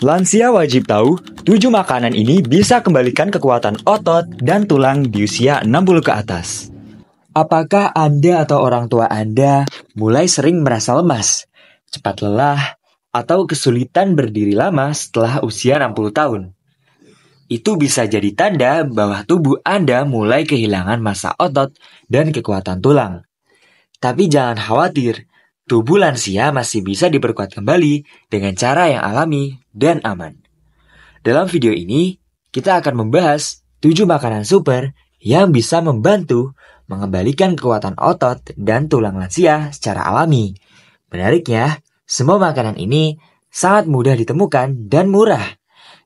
Lansia wajib tahu, 7 makanan ini bisa kembalikan kekuatan otot dan tulang di usia 60 ke atas. Apakah Anda atau orang tua Anda mulai sering merasa lemas, cepat lelah, atau kesulitan berdiri lama setelah usia 60 tahun? Itu bisa jadi tanda bahwa tubuh Anda mulai kehilangan massa otot dan kekuatan tulang. Tapi jangan khawatir, tubuh lansia masih bisa diperkuat kembali dengan cara yang alami dan aman. Dalam video ini, kita akan membahas 7 makanan super yang bisa membantu mengembalikan kekuatan otot dan tulang lansia secara alami. Menariknya, semua makanan ini sangat mudah ditemukan dan murah.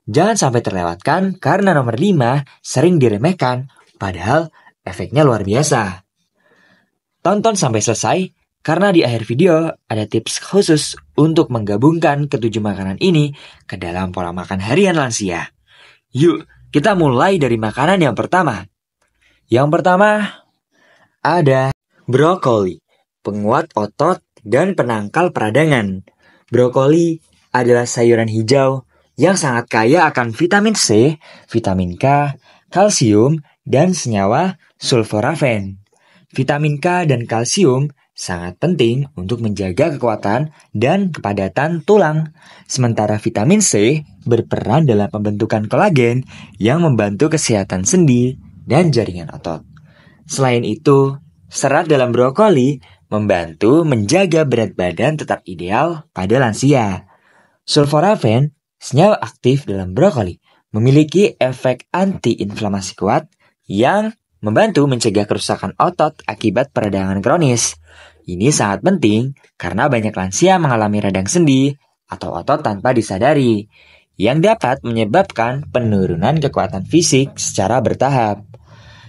Jangan sampai terlewatkan karena nomor 5 sering diremehkan, padahal efeknya luar biasa. Tonton sampai selesai, karena di akhir video ada tips khusus untuk menggabungkan ke-7 makanan ini ke dalam pola makan harian lansia. Yuk, kita mulai dari makanan yang pertama. Yang pertama, ada brokoli, penguat otot dan penangkal peradangan. Brokoli adalah sayuran hijau yang sangat kaya akan vitamin C, vitamin K, kalsium, dan senyawa sulforafen. Vitamin K dan kalsium sangat penting untuk menjaga kekuatan dan kepadatan tulang. Sementara vitamin C berperan dalam pembentukan kolagen yang membantu kesehatan sendi dan jaringan otot. Selain itu, serat dalam brokoli membantu menjaga berat badan tetap ideal pada lansia. Sulforafen, senyawa aktif dalam brokoli, memiliki efek anti-inflamasi kuat yang membantu mencegah kerusakan otot akibat peradangan kronis. Ini sangat penting karena banyak lansia mengalami radang sendi atau otot tanpa disadari, yang dapat menyebabkan penurunan kekuatan fisik secara bertahap.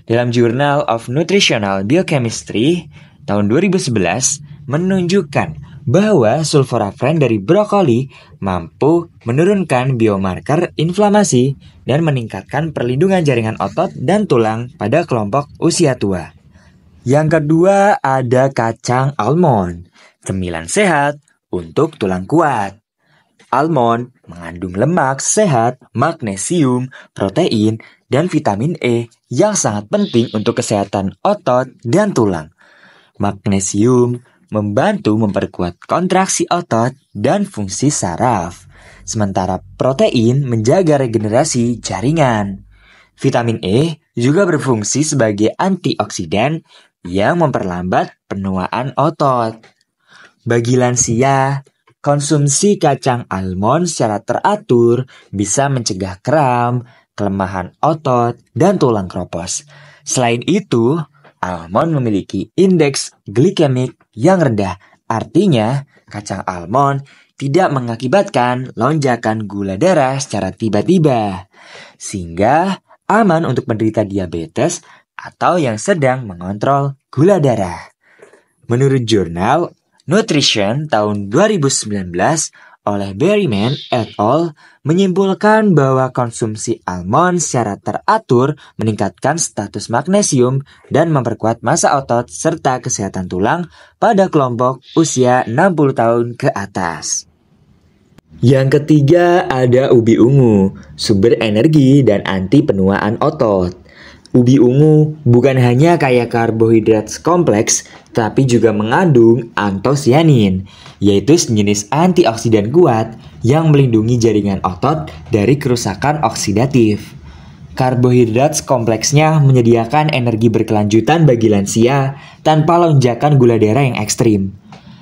Dalam Journal of Nutritional Biochemistry tahun 2011 menunjukkan bahwa sulforafen dari brokoli mampu menurunkan biomarker inflamasi dan meningkatkan perlindungan jaringan otot dan tulang pada kelompok usia tua. Yang kedua ada kacang almond, cemilan sehat untuk tulang kuat. Almond mengandung lemak sehat, magnesium, protein, dan vitamin E yang sangat penting untuk kesehatan otot dan tulang. Magnesium membantu memperkuat kontraksi otot dan fungsi saraf, sementara protein menjaga regenerasi jaringan. Vitamin E juga berfungsi sebagai antioksidan yang memperlambat penuaan otot. Bagi lansia, konsumsi kacang almond secara teratur bisa mencegah kram, kelemahan otot, dan tulang kropos. Selain itu, almond memiliki indeks glikemik yang rendah. Artinya, kacang almond tidak mengakibatkan lonjakan gula darah secara tiba-tiba, sehingga aman untuk penderita diabetes atau yang sedang mengontrol gula darah. Menurut jurnal Nutrition tahun 2019 oleh Berryman et al. Menyimpulkan bahwa konsumsi almond secara teratur meningkatkan status magnesium dan memperkuat massa otot serta kesehatan tulang pada kelompok usia 60 tahun ke atas. Yang ketiga ada ubi ungu, sumber energi dan anti penuaan otot. Ubi ungu bukan hanya kaya karbohidrat kompleks, tapi juga mengandung antosianin, yaitu sejenis antioksidan kuat yang melindungi jaringan otot dari kerusakan oksidatif. Karbohidrat kompleksnya menyediakan energi berkelanjutan bagi lansia tanpa lonjakan gula darah yang ekstrim.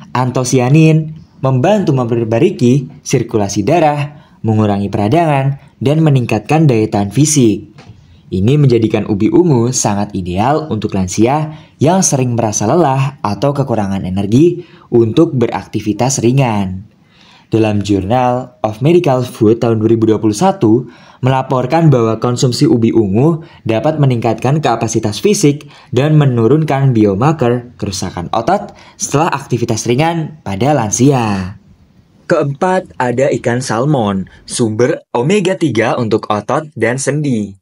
Antosianin membantu memperbaiki sirkulasi darah, mengurangi peradangan, dan meningkatkan daya tahan fisik. Ini menjadikan ubi ungu sangat ideal untuk lansia yang sering merasa lelah atau kekurangan energi untuk beraktivitas ringan. Dalam Journal of Medical Food tahun 2021 melaporkan bahwa konsumsi ubi ungu dapat meningkatkan kapasitas fisik dan menurunkan biomarker kerusakan otot setelah aktivitas ringan pada lansia. Keempat, ada ikan salmon, sumber omega 3 untuk otot dan sendi.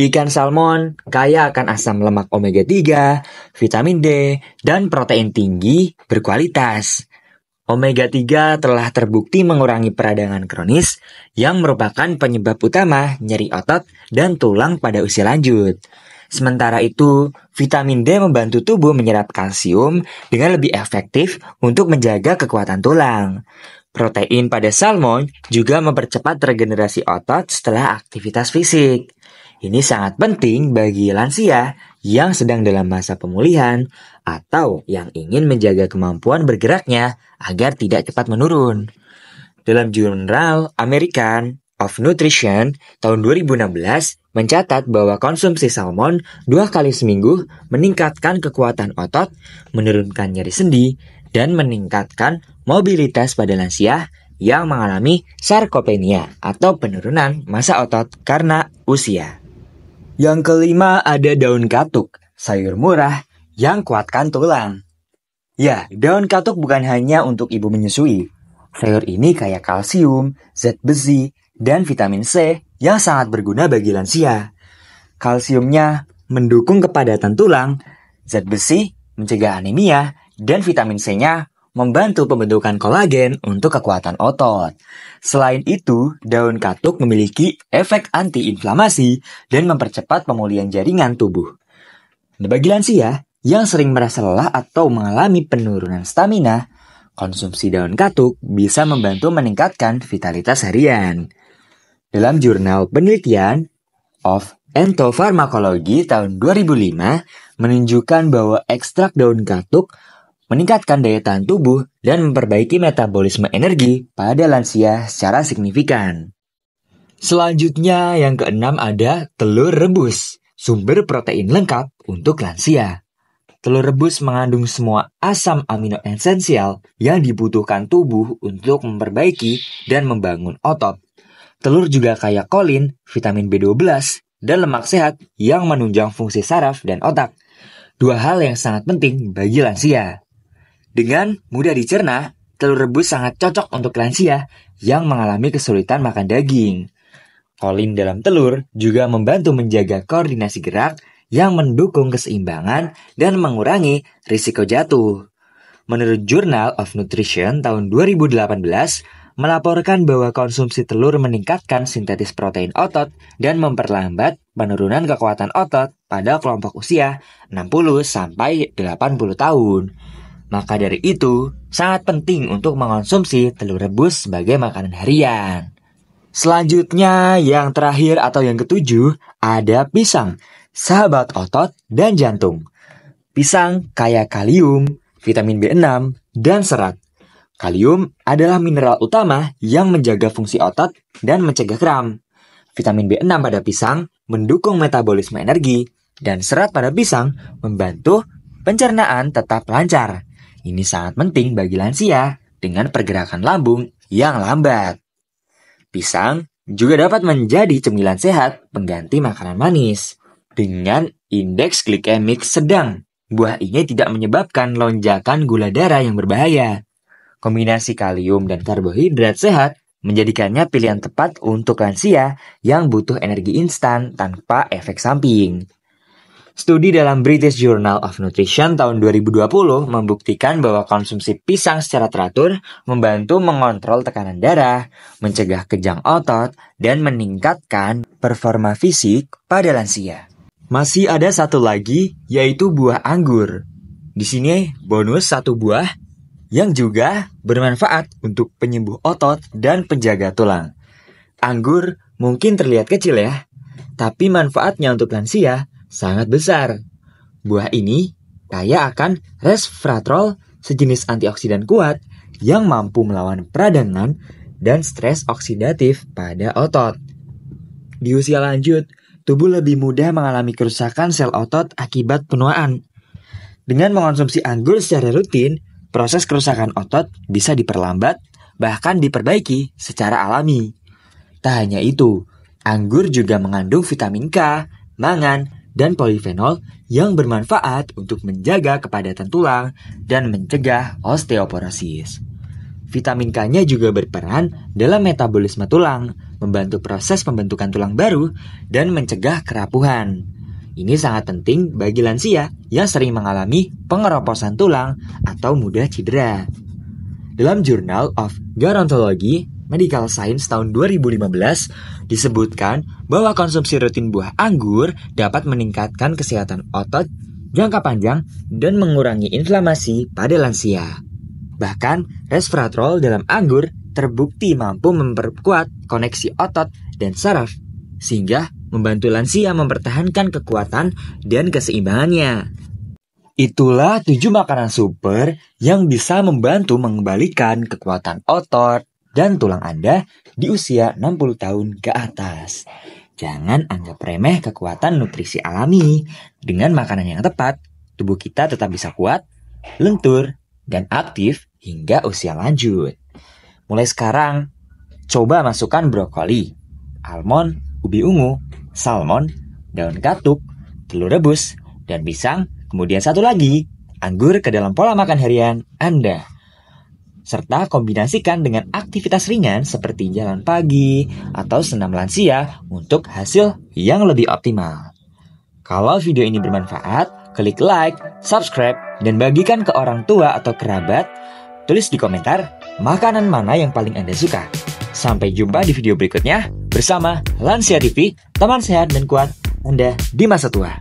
Ikan salmon kaya akan asam lemak omega 3, vitamin D, dan protein tinggi berkualitas. Omega 3 telah terbukti mengurangi peradangan kronis yang merupakan penyebab utama nyeri otot dan tulang pada usia lanjut. Sementara itu, vitamin D membantu tubuh menyerap kalsium dengan lebih efektif untuk menjaga kekuatan tulang. Protein pada salmon juga mempercepat regenerasi otot setelah aktivitas fisik. Ini sangat penting bagi lansia yang sedang dalam masa pemulihan atau yang ingin menjaga kemampuan bergeraknya agar tidak cepat menurun. Dalam jurnal American of Nutrition tahun 2016 mencatat bahwa konsumsi salmon 2 kali seminggu meningkatkan kekuatan otot, menurunkan nyeri sendi, dan meningkatkan mobilitas pada lansia yang mengalami sarkopenia atau penurunan massa otot karena usia. Yang kelima ada daun katuk, sayur murah yang kuatkan tulang. Ya, daun katuk bukan hanya untuk ibu menyusui. Sayur ini kaya kalsium, zat besi, dan vitamin C yang sangat berguna bagi lansia. Kalsiumnya mendukung kepadatan tulang, zat besi mencegah anemia, dan vitamin C-nya membantu pembentukan kolagen untuk kekuatan otot. Selain itu, daun katuk memiliki efek antiinflamasi dan mempercepat pemulihan jaringan tubuh. Bagi lansia yang sering merasa lelah atau mengalami penurunan stamina, konsumsi daun katuk bisa membantu meningkatkan vitalitas harian. Dalam jurnal penelitian of Entopharmacology tahun 2005 menunjukkan bahwa ekstrak daun katuk meningkatkan daya tahan tubuh dan memperbaiki metabolisme energi pada lansia secara signifikan. Selanjutnya yang keenam ada telur rebus, sumber protein lengkap untuk lansia. Telur rebus mengandung semua asam amino esensial yang dibutuhkan tubuh untuk memperbaiki dan membangun otot. Telur juga kaya kolin, vitamin B12, dan lemak sehat yang menunjang fungsi saraf dan otak. Dua hal yang sangat penting bagi lansia. Dengan mudah dicerna, telur rebus sangat cocok untuk lansia yang mengalami kesulitan makan daging. Kolin dalam telur juga membantu menjaga koordinasi gerak yang mendukung keseimbangan dan mengurangi risiko jatuh. Menurut Journal of Nutrition tahun 2018, melaporkan bahwa konsumsi telur meningkatkan sintetis protein otot dan memperlambat penurunan kekuatan otot pada kelompok usia 60-80 tahun. Maka dari itu, sangat penting untuk mengonsumsi telur rebus sebagai makanan harian. Selanjutnya, yang terakhir atau yang ketujuh, ada pisang, sahabat otot dan jantung. Pisang kaya kalium, vitamin B6, dan serat. Kalium adalah mineral utama yang menjaga fungsi otot dan mencegah kram. Vitamin B6 pada pisang mendukung metabolisme energi, dan serat pada pisang membantu pencernaan tetap lancar. Ini sangat penting bagi lansia dengan pergerakan lambung yang lambat. Pisang juga dapat menjadi cemilan sehat pengganti makanan manis. Dengan indeks glikemik sedang, buah ini tidak menyebabkan lonjakan gula darah yang berbahaya. Kombinasi kalium dan karbohidrat sehat menjadikannya pilihan tepat untuk lansia yang butuh energi instan tanpa efek samping. Studi dalam British Journal of Nutrition tahun 2020 membuktikan bahwa konsumsi pisang secara teratur membantu mengontrol tekanan darah, mencegah kejang otot, dan meningkatkan performa fisik pada lansia. Masih ada satu lagi, yaitu buah anggur. Di sini bonus satu buah yang juga bermanfaat untuk penyembuh otot dan penjaga tulang. Anggur mungkin terlihat kecil ya, tapi manfaatnya untuk lansia sangat besar. Buah ini kaya akan resveratrol, sejenis antioksidan kuat yang mampu melawan peradangan dan stres oksidatif pada otot. Di usia lanjut, tubuh lebih mudah mengalami kerusakan sel otot akibat penuaan. Dengan mengonsumsi anggur secara rutin, proses kerusakan otot bisa diperlambat, bahkan diperbaiki secara alami. Tak hanya itu, anggur juga mengandung vitamin K, mangan, dan polifenol yang bermanfaat untuk menjaga kepadatan tulang dan mencegah osteoporosis. Vitamin K-nya juga berperan dalam metabolisme tulang, membantu proses pembentukan tulang baru, dan mencegah kerapuhan. Ini sangat penting bagi lansia yang sering mengalami pengeroposan tulang atau mudah cedera. Dalam Journal of Gerontology Medical Science tahun 2015 disebutkan bahwa konsumsi rutin buah anggur dapat meningkatkan kesehatan otot jangka panjang dan mengurangi inflamasi pada lansia. Bahkan, resveratrol dalam anggur terbukti mampu memperkuat koneksi otot dan saraf, sehingga membantu lansia mempertahankan kekuatan dan keseimbangannya. Itulah 7 makanan super yang bisa membantu mengembalikan kekuatan otot dan tulang Anda di usia 60 tahun ke atas. Jangan anggap remeh kekuatan nutrisi alami. Dengan makanan yang tepat, tubuh kita tetap bisa kuat, lentur, dan aktif hingga usia lanjut. Mulai sekarang, coba masukkan brokoli, almond, ubi ungu, salmon, daun katuk, telur rebus, dan pisang, kemudian satu lagi, anggur ke dalam pola makan harian Anda. Serta kombinasikan dengan aktivitas ringan seperti jalan pagi atau senam lansia untuk hasil yang lebih optimal. Kalau video ini bermanfaat, klik like, subscribe, dan bagikan ke orang tua atau kerabat. Tulis di komentar makanan mana yang paling Anda suka. Sampai jumpa di video berikutnya bersama Lansia TV, teman sehat dan kuat Anda di masa tua.